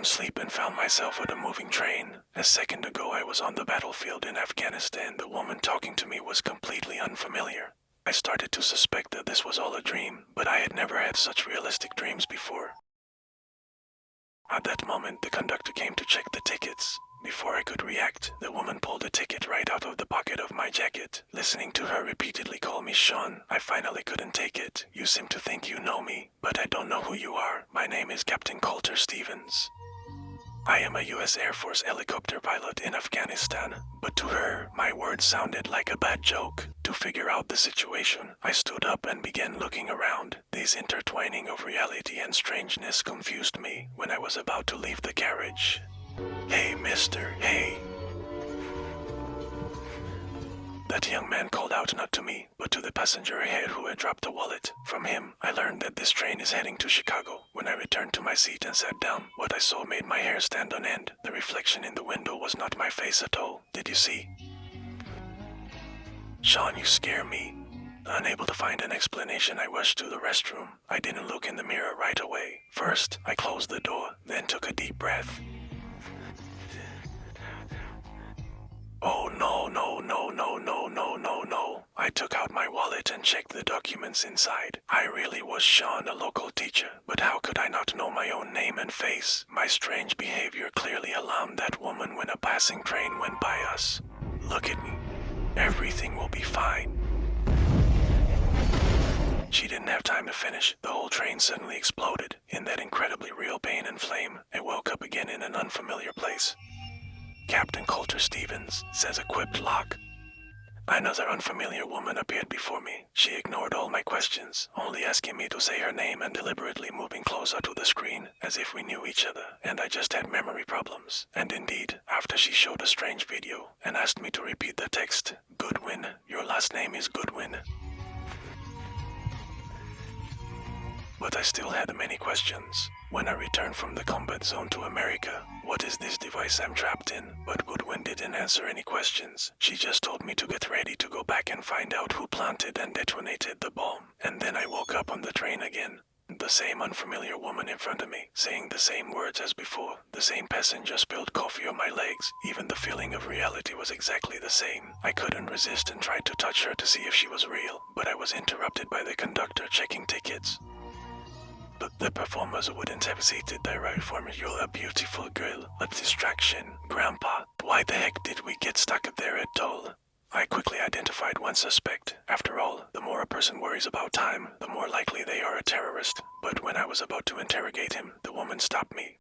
from sleep and found myself at a moving train. A second ago I was on the battlefield in Afghanistan. The woman talking to me was completely unfamiliar. I started to suspect that this was all a dream, but I had never had such realistic dreams before. At that moment, the conductor came to check the tickets. Before I could react, the woman pulled a ticket right out of the pocket of my jacket. Listening to her repeatedly call me Sean, I finally couldn't take it. You seem to think you know me, but I don't know who you are. My name is Captain Coulter Stevens. I am a U.S. Air Force helicopter pilot in Afghanistan, but to her, my words sounded like a bad joke. To figure out the situation, I stood up and began looking around. This intertwining of reality and strangeness confused me when I was about to leave the carriage. "Hey, mister, hey." That young man called out not to me, but to the passenger ahead who had dropped a wallet. From him, I learned that this train is heading to Chicago. When I returned to my seat and sat down, what I saw made my hair stand on end. The reflection in the window was not my face at all. Did you see? "Sean, you scare me." Unable to find an explanation, I rushed to the restroom. I didn't look in the mirror right away. First, I closed the door, then took a deep breath. Oh no, no, no, no, no, no, no, no. I took out my wallet and checked the documents inside. I really was Sean, a local teacher, but how could I not know my own name and face? My strange behavior clearly alarmed that woman when a passing train went by us. "Look at me. Everything will be fine." She didn't have time to finish. The whole train suddenly exploded. In that incredibly real pain and flame, I woke up again in an unfamiliar place. "Captain Coulter Stevens," says equipped lock. Another unfamiliar woman appeared before me. She ignored all my questions, only asking me to say her name and deliberately moving closer to the screen, as if we knew each other, and I just had memory problems. And indeed, after she showed a strange video and asked me to repeat the text, "Goodwin, your last name is Goodwin." But I still had many questions. When I returned from the combat zone to America, what is this device I'm trapped in? But Goodwin didn't answer any questions. She just told me to get ready to go back and find out who planted and detonated the bomb. And then I woke up on the train again. The same unfamiliar woman in front of me, saying the same words as before. The same passenger spilled coffee on my legs. Even the feeling of reality was exactly the same. I couldn't resist and tried to touch her to see if she was real, but I was interrupted by the conductor checking tickets. But the performers wouldn't have seated there right for me. "You're a beautiful girl, a distraction. Grandpa, why the heck did we get stuck there at all?" I quickly identified one suspect. After all, the more a person worries about time, the more likely they are a terrorist. But when I was about to interrogate him, the woman stopped me.